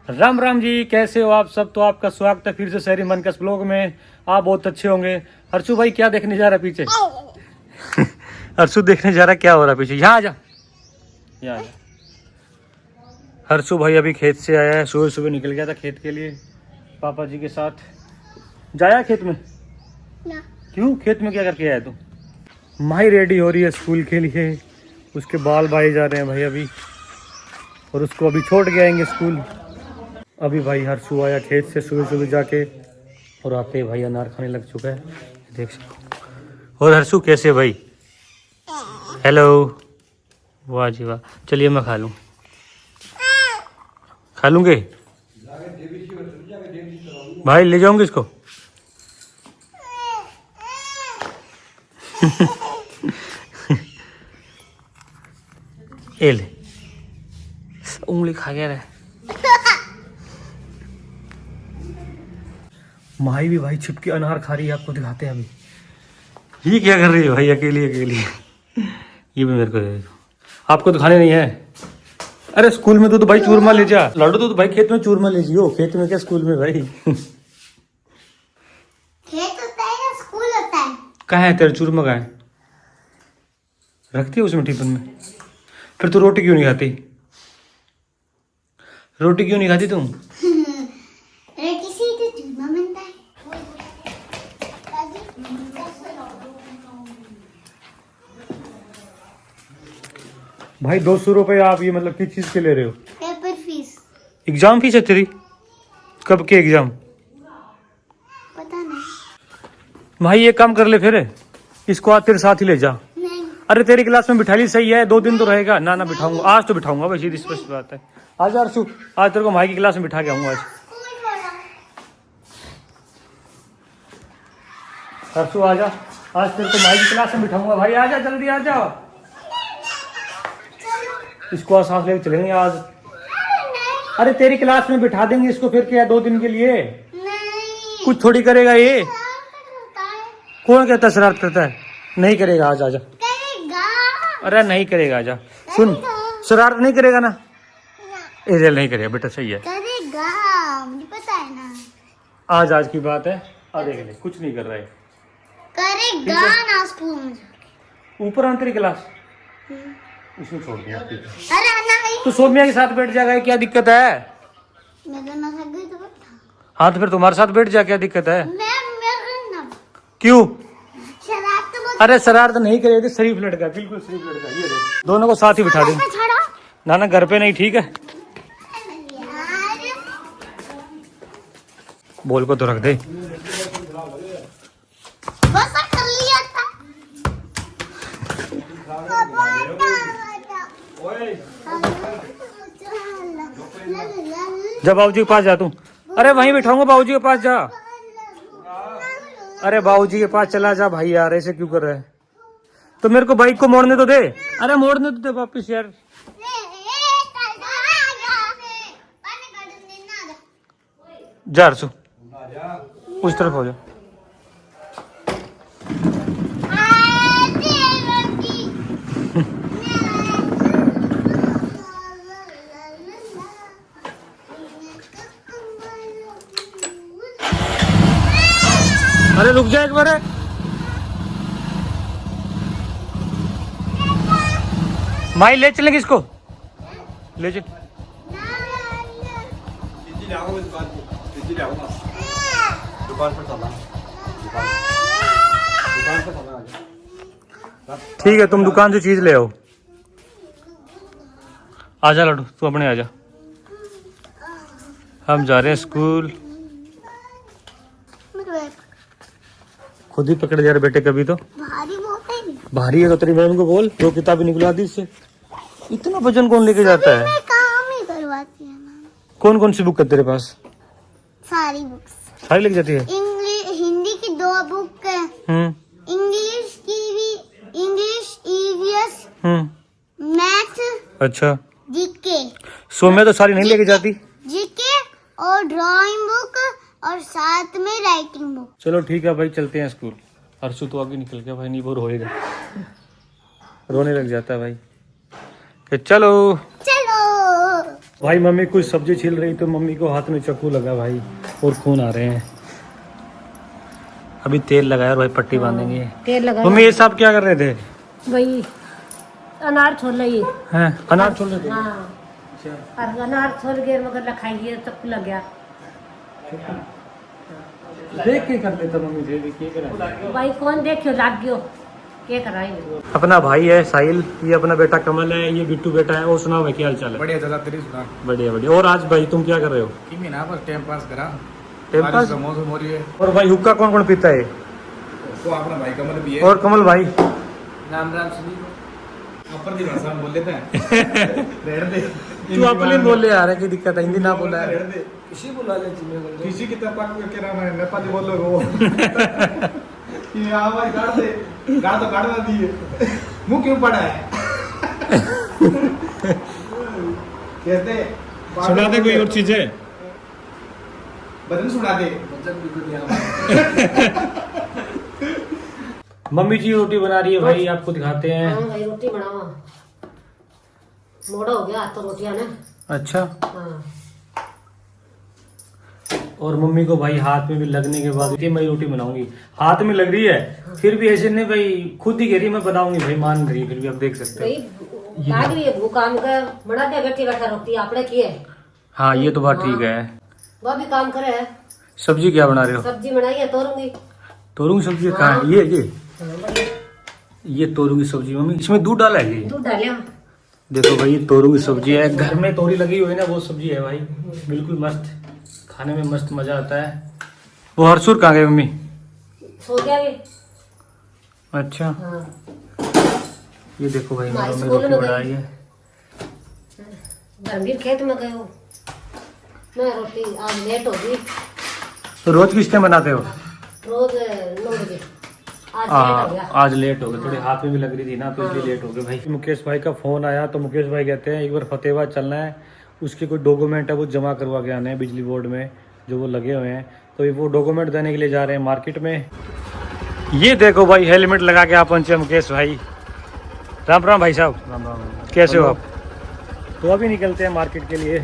राम राम जी, कैसे हो आप सब। तो आपका स्वागत है फिर से शहरी मनकस ब्लॉग में। आप बहुत अच्छे होंगे। हर्षु भाई क्या देखने जा रहा है पीछे? हर्षु देखने जा रहा है क्या हो रहा है पीछे। यहाँ आ जा, यहाँ आ जा। हर्षु भाई अभी खेत से आया है, सुबह सुबह निकल गया था खेत के लिए पापा जी के साथ। जाया खेत में ना। क्यों? खेत में क्या करके आया तू? माही रेडी हो रही है स्कूल के लिए, उसके बाल बाए जा रहे हैं भाई अभी, और उसको अभी छोड़ के आएंगे स्कूल। अभी भाई हर्षु आया खेत से सुबह सुबह जाके, और आते ही भाई अनार खाने लग चुका है, देख सको। और हर्षु कैसे भाई? हेलो, वाह जी वाह। चलिए मैं खा लूँ, खा लूँगे भाई, ले जाऊँगे इसको। ए ले, उंगली खा गया रहा। माही भी भाई छिपके अनार खा रही है, आपको दिखाते हैं अभी। ये क्या कर रही है भाई अकेली अकेली? ये भी मेरे को दे दो, आपको तो खाने नहीं है। अरे स्कूल में तो भाई चूरमा ले जा। लाडू तो भाई खेत में चूरमा ले जियो, खेत में क्या स्कूल में भाई। खेत होता है या स्कूल होता है? कहाँ है तेरा चूरमा? कहाँ है? रखती है उसमें टिफिन में? फिर तू रोटी क्यों नहीं खाती? रोटी क्यों नहीं खाती तुम? रोटी से ही तो चूरमा बनता है। भाई 200 रुपये आप ये मतलब किस चीज के ले रहे हो? Paper fees. एग्जाम फीस है तेरी? कब के एग्जाम? पता नहीं। भाई ये काम कर ले फिर, इसको आज तेरे साथ ही ले जा। नहीं। अरे तेरी क्लास में बिठा ली, सही है, 2 दिन तो रहेगा ना। ना बिठाऊंगा, आज तो बिठाऊंगा भाई, सीधी स्पष्ट बात है। आज अर्शु, आज तेरे को भाई की क्लास में बिठा के आऊंगा। आज स्कूल छोड़ो। अर्शु आजा, आज तेरे को भाई की क्लास में बिठाऊंगा भाई। आजा जल्दी आ जाओ, इसको आज साथ लेके चलेंगे आज। नहीं। अरे तेरी क्लास में बिठा देंगे इसको, फिर क्या 2 दिन के लिए? नहीं। कुछ थोड़ी करेगा ये। होता है। कौन कहता है शरारत करता है? नहीं करेगा, आज आजा। करेगा। अरे नहीं करेगा, आजा। सुन, शरारत नहीं करेगा ना? इधर नहीं करेगा बेटा, सही है। करेगा, मुझे पता है ना। आज की बात है। आ देख ले, कुछ नहीं कर रहा है। करेगा ना स्कूल में। ऊपर अंतरी क्लास उसमें छोड़ दिया। अरे नहीं। तो सोम्या के साथ बैठ जाएगा, क्या दिक्कत है? मैं तो ना थक गई तो बैठा। हाँ तो फिर तुम्हारे साथ बैठ जा, क्या दिक्कत है? मैं ना। क्यों? शरारत तो बहुत। अरे शरारत नहीं करेगी, शरीफ लड़का, बिल्कुल शरीफ लड़का। ये देख, दोनों को साथ ही बिठा देंगे। छोड़ो। ना ना घर पे नहीं, ठीक है? बोल को तो रख दे। बस कर लिया था। जा बाबूजी के पास जा तू। अरे वहीं बिठाऊंगा, बाबूजी के पास जा। अरे बाबूजी के पास चला जा भाई, यार ऐसे क्यों कर रहा है? तो मेरे को बाइक को मोड़ने तो दे। अरे मोड़ने तो दे वापिस यार। जा अर्शु, उस तरफ हो जा। अरे रुक जा एक बार। माई ले चलेंगे इसको, ले चल। ठीक है, तुम दुकान से चीज ले आओ। आजा लड्डू, तू अपने आजा। हम जा रहे हैं स्कूल। खुद ही पकड़ जा रहे बेटे, कभी तो भारी बहुत है। भारी है तो तेरी मैम को बोल, 2 किताबें निकला दी इससे। इतना वजन कौन लेके जाता है? मैं काम ही करवाती है मैम। कौन कौन सी बुक है तेरे पास? सारी बुक्स। सारी लेके जाती है? हिंदी की 2 बुक है। इंग्लिश की भी, इंग्लिश ईवीएस, मैथ, अच्छा। जीके। सोम्या तो सारी नहीं लेके जाती? जीके और ड्राइंग बुक और साथ में राइटिंग बुक। चलो ठीक है भाई, चलते हैं स्कूल। हर्षु तो आगे निकल गया भाई, नहीं बोर होएगा, रोने लग जाता है भाई। कि चलो चलो भाई मम्मी कुछ सब्जी छील रही तो मम्मी को हाथ में चाकू लगा भाई और खून आ रहे हैं। अभी तेल लगाया और भाई पट्टी बांधेंगे। तेल लगा मम्मी ये सब क्या कर रहे थे? वही अनार छोड़ रही हैं अनार छोड़ रहे थे। हाँ और अनार छोड़ गए मगर खाइए तब लग गया। देख के कर लेता मम्मी देख के भाई कौन देखियो लाग गयो क्या कराएंगे। अपना भाई है साहिल, ये अपना बेटा कमल है, ये बिट्टू बेटा है। और सुनाओ भाई क्या हाल चाल है? बढ़िया दादा तेरी सुना। बढ़िया बढ़िया। और आज भाई तुम क्या कर रहे हो? किमी ना बस टाइम पास करा। टाइम बारिश पास? का मौसम हो रही है। और भाई हुक्का कौन कौन पीता है? तो अपना भाई कमल भी है। और कमल भाई राम राम सुनी ऊपर की भाषा में बोल लेते हैं। रेड दे तू अपने बोले आ रहा है, की दिक्कत है? हिंदी ना बोला है। रेड दे किसी बुला ले जिम्मे किसी की तपाक के रहा है नेपाली बोल लो ये आवाज काट दे गाड़ तो काटना दिए मुंह क्यों पड़ा है कहते सुना दे कोई और चीज है? बदन सुना दे बदन भी कुछ मम्मी जी रोटी बना रही है भाई, आपको दिखाते हैं। हाँ भाई रोटी बनावा मोड़ा हो गया तो रोटियां ना। अच्छा। हाँ और मम्मी को भाई हाथ में भी लगने के बाद मैं रोटी बनाऊंगी। हाथ में लग रही है फिर भी ऐसे नहीं भाई, खुद ही कह रही है मैं बनाऊंगी भाई, मान रही है फिर भी। आप देख सकते भाई लाग रही है वो काम का बना दे बैठी बैठा रोटी आपने की है। हाँ ये तो बात ठीक है। वो भी काम करे है। सब्जी क्या बना रहे हो? सब्जी बनाई है तोरूंगी। तोरू की सब्जी कहाँ है? ये तोरू की सब्जी मम्मी, इसमें दूध डाला है? ये दूध डाले देखो भाई ये तोरू की सब्जी है, घर में तोरी लगी हुई है ना वो सब्जी है भाई, बिल्कुल मस्त, खाने में मस्त मजा आता है। वो हरसुर कहाँ गए मम्मी? सो गया ये। अच्छा। हाँ ये देखो भाई हमारे मम्मी स्कूल रोटी में बनाई है। धर्मवीर खेत में गए हो मैं रोटी आज लेट हो गई। तो रोज किस टाइम बनाते हो? रोज 9 बजे आज लेट हो गया। आज लेट हो गए, थोड़ी हाथ में भी लग रही थी ना तो इसलिए लेट हो गए भाई। मुकेश भाई का फोन आया तो मुकेश भाई कहते हैं एक बार फतेहाबाद चलना है, उसके कोई डॉक्यूमेंट है वो जमा करवा के आने हैं बिजली बोर्ड में जो वो लगे हुए हैं, तो वो डॉक्यूमेंट देने के लिए जा रहे हैं मार्केट में। ये देखो भाई हेलमेट लगा के आप पहुंचे मुकेश भाई। राम राम भाई साहब। राम राम कैसे हो आप? तो अभी निकलते हैं मार्केट के लिए।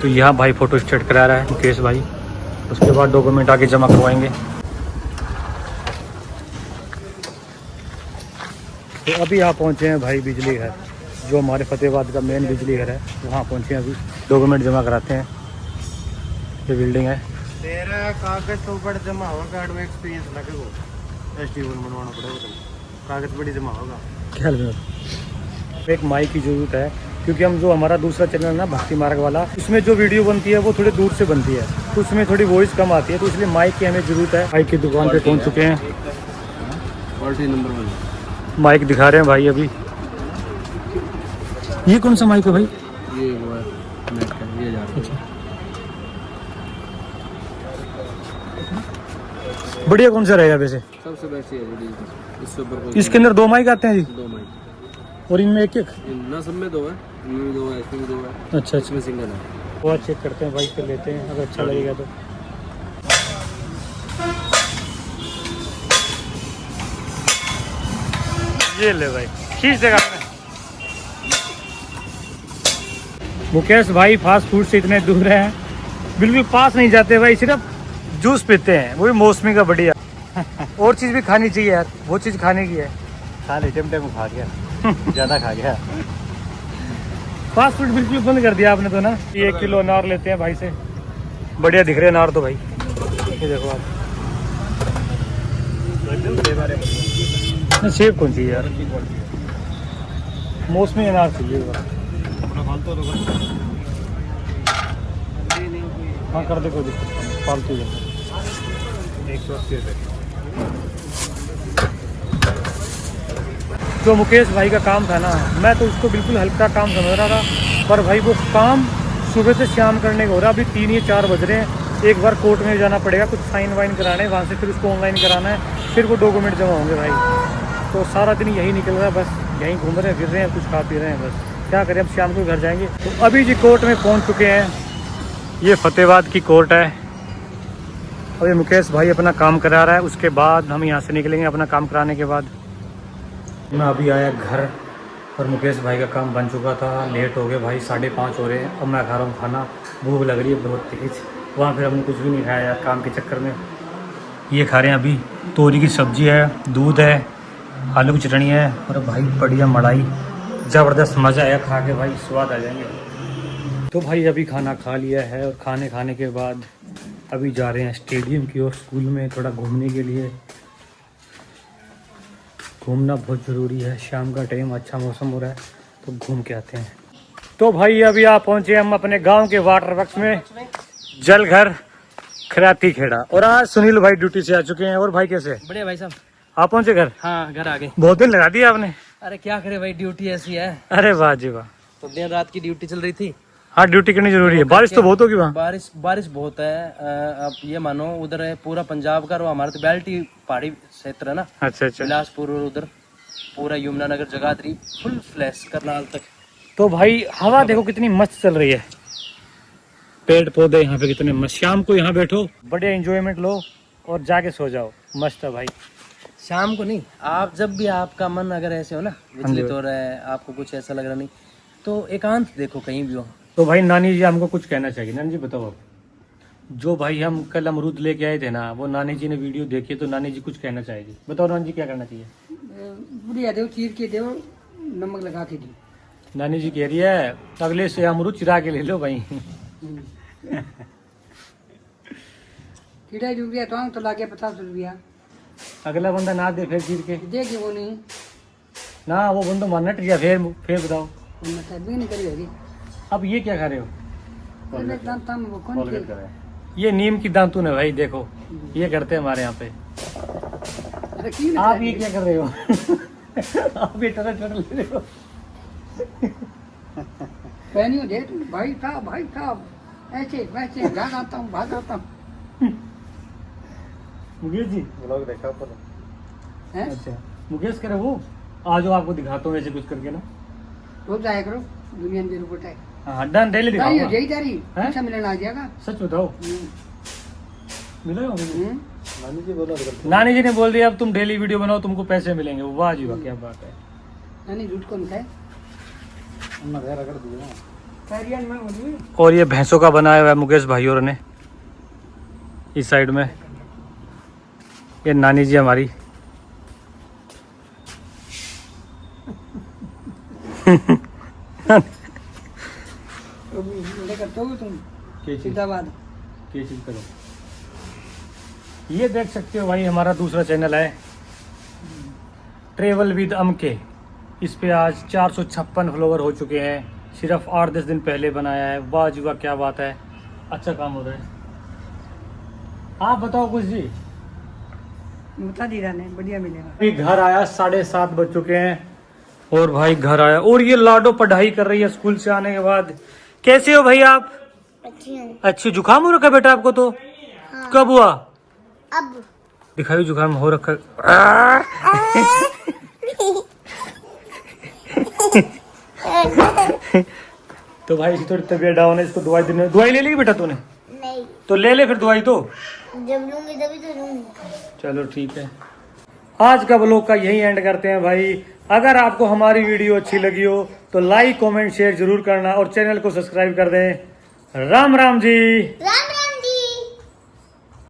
तो यहाँ भाई फोटो स्टेट करा रहा है मुकेश भाई, उसके बाद डॉक्यूमेंट आके जमा करवाएंगे। तो अभी यहाँ पहुँचे हैं भाई बिजली घर, जो हमारे फतेहाबाद का मेन बिजली घर है, वहाँ पहुँचे हैं अभी, डॉक्यूमेंट जमा कराते हैं। ये बिल्डिंग है। तेरा कागज तो ऊपर जमा होगा, कार्ड में एक्सपीरियंस लगेगा, एसटीवन बनवाना पड़ेगा, तो कागज बड़ी जमा होगा। क्या एक माइक की ज़रूरत है, क्योंकि हम जो हमारा दूसरा चैनल है ना भक्ति मार्ग वाला, उसमें जो वीडियो बनती है वो थोड़ी दूर से बनती है, तो उसमें थोड़ी वॉइस कम आती है, तो इसलिए माइक की हमें ज़रूरत है। माइक की दुकान पे पहुंच चुके हैं, क्वालिटी नंबर 1 माइक दिखा रहे हैं भाई अभी। ये कौन सा माइक है भाई? ये वो है नेट का, ये जा रहा है। अच्छा बढ़िया कौन सा रहेगा वैसे? सबसे बेस्ट ये है, इससे ऊपर कोई इसके अंदर 2 माइक आते हैं जी, 2 माइक, और इनमें एक ना सब में 2 है, इनमें भी 2 है, इसमें भी 2 है, अच्छा इसमें सिंगल है। वो चेक करते हैं भाई, फिर लेते हैं अगर अच्छा लगेगा तो। ये ले भाई, खींच देगा आपने। मुकेश भाई फास्ट फूड से इतने दूर हैं, बिल्कुल पास नहीं जाते भाई, सिर्फ जूस पीते हैं, वो भी मौसमी का बढ़िया। और चीज़ भी खानी चाहिए यार, वो चीज़ खाने की है। खा ले, टाइम खा गया, ज़्यादा खा गया। फास्ट फूड बिल्कुल बंद कर दिया आपने तो ना। 1 किलो अनार लेते हैं भाई से, बढ़िया दिख रहे हैं अनार तो भाई, ये देखो आप। सेब कौन चाहिए यार? मौसमी अनार चाहिए। हाँ कर दे, कोई दिक्कत नहीं, फालतू है। 180 रुपये। जो मुकेश भाई का काम था ना, मैं तो उसको बिल्कुल हल्का काम समझ रहा था, पर भाई वो काम सुबह से शाम करने को हो रहा। अभी 3 या 4 बज रहे हैं, एक बार कोर्ट में जाना पड़ेगा, कुछ साइन वाइन कराने, वहाँ से फिर उसको ऑनलाइन कराना है, फिर वो डॉक्यूमेंट जमा होंगे भाई। तो सारा दिन यही निकल रहा है, बस यहीं घूम रहे हैं, फिर रहे हैं, कुछ खा पी रहे हैं, बस क्या करें। अब शाम को घर जाएंगे। तो अभी जी कोर्ट में पहुँच चुके हैं, ये फतेहाबाद की कोर्ट है। अभी मुकेश भाई अपना काम करा रहा है, उसके बाद हम यहाँ से निकलेंगे अपना काम कराने के बाद। मैं अभी आया घर और मुकेश भाई का काम बन चुका था, लेट हो गए भाई, 5:30 हो रहे हैं। अब मैं खा रहा हूँ खाना, भूख लग रही है बहुत तेज़। वहाँ फिर हमने कुछ भी नहीं खाया यार काम के चक्कर में। ये खा रहे हैं अभी, तोरी की सब्ज़ी है, दूध है, आलू की चटनी है और भाई बढ़िया मड़ाई, ज़बरदस्त मज़ा आया खा के भाई, स्वाद आ जाएंगे। तो भाई अभी खाना खा लिया है और खाने के बाद अभी जा रहे हैं स्टेडियम की ओर, स्कूल में थोड़ा घूमने के लिए। घूमना बहुत ज़रूरी है, शाम का टाइम अच्छा मौसम हो रहा है तो घूम के आते हैं। तो भाई अभी आप पहुँचे हम अपने गांव के वाटर वर्क्स में, जलघर खराती खेड़ा। और आज सुनील भाई ड्यूटी से आ चुके हैं। और भाई कैसे? बढ़िया भाई साहब। आप पहुँचे घर? हाँ घर आ गए। बहुत दिन लगा दिया आपने। अरे क्या करे भाई, ड्यूटी ऐसी है। अरे वाह जी वाह। तो दिन रात की ड्यूटी चल रही थी। हाँ ड्यूटी करनी जरूरी है, बारिश तो बहुत होगी वहाँ। बारिश बहुत है। आप ये मानो उधर है पूरा पंजाब का, और हमारे तो बेल्ट ही पहाड़ी क्षेत्र है ना। अच्छा अच्छा। बिलासपुर और उधर पूरा यमुनानगर, जगाधरी फुल फ्लैश करनाल तक। तो भाई हवा देखो कितनी मस्त चल रही है, पेड़ पौधे यहाँ पे कितने मस्त। शाम को यहाँ बैठो, बढ़िया एंजॉयमेंट लो और जाके सो जाओ, मस्त है भाई। शाम को नहीं, आप जब भी आपका मन अगर ऐसे हो ना, विचलित हो रहा है, आपको कुछ ऐसा लग रहा नहीं, तो एकांत देखो कहीं भी हो। तो भाई नानी जी हमको कुछ कहना चाहिए। नानी जी बताओ आप, जो भाई हम कल अमरूद लेके आए थे ना, वो नानी जी ने वीडियो देखी, तो नानी जी कुछ कहना चाहेगी। बताओ नानी जी क्या करना चाहिए? बढ़िया दो, चीर के दो, नमक लगा के दी। नानी जी कह रही है अगले से अमरूद चिरा के ले लो भाई। कीड़ा यूरिया तो लागे 50 रुपया। अगला बंदा ना दे फिर चीर के देगी वो नहीं ना, वो बंदा मारना टिया। फिर बताओ मतलब भी नहीं करी होगी। अब ये क्या खा रहे हो? वो कौन कोलगेट कर रहे हैं। ये नीम की दांतुन है भाई, देखो ये करते हैं हमारे यहाँ पे। अरे की आप ये क्या कर रहे हो? आप ये टरल ले रहे हो। पहनी हो दे तू, भाई साहब ऐसे वैसे भाग आता हूँ। मुकेश जी ब्लॉग देखा पर हैं? अच्छा मुकेश करे वो, आज आपको दिखाता हूँ ऐसे कुछ करके ना। रोज आया करो, दुनिया में रिपोर्ट है। हाँ डन, डेली दिखाऊंगा। यही तारी हैं? अच्छा मिलना आ जाएगा। सच बताओ मिलेगा मुझे? नानी जी बोलो नानी जी ने बोल दिया अब तुम डेली वीडियो बनाओ, तुमको पैसे मिलेंगे। वाह जी वाह, क्या बात है। नहीं झूठ कौन खाए। रगड़ दिया। पैरियन में बोली और ये भैंसों का बनाया हुआ है मुकेश भाई और ने इस साइड में। ये नानी जी हमारी। करते हो तुम सीधाबाद। ये देख सकते हो भाई, हमारा दूसरा चैनल है ट्रेवल विद अमके। इस पे आज 456 फॉलोवर हो चुके हैं, सिर्फ 8-10 दिन पहले बनाया है। वाह जी वाह, क्या बात है, अच्छा काम हो रहा है। आप बताओ कुछ जी। बता दी ने बढ़िया मिलेगा। अभी घर आया, 7:30 बज चुके हैं और भाई घर आया और ये लाडो पढ़ाई कर रही है स्कूल से आने के बाद। कैसे हो भाई आप? अच्छी। जुकाम हो रखा बेटा आपको तो? हाँ। कब हुआ? अब दिखाई, जुकाम हो रखा। तो भाई इसकी थोड़ी तबीयत डाउन है, इसको दवाई देने। दवाई ले ली बेटा तूने? नहीं, तो ले ले फिर दवाई तो। जब लूंगी तभी तो लूंगी। चलो ठीक है, आज का व्लॉग का यही एंड करते हैं भाई। अगर आपको हमारी वीडियो अच्छी लगी हो तो लाइक कमेंट शेयर जरूर करना और चैनल को सब्सक्राइब कर दें। राम राम जी। राम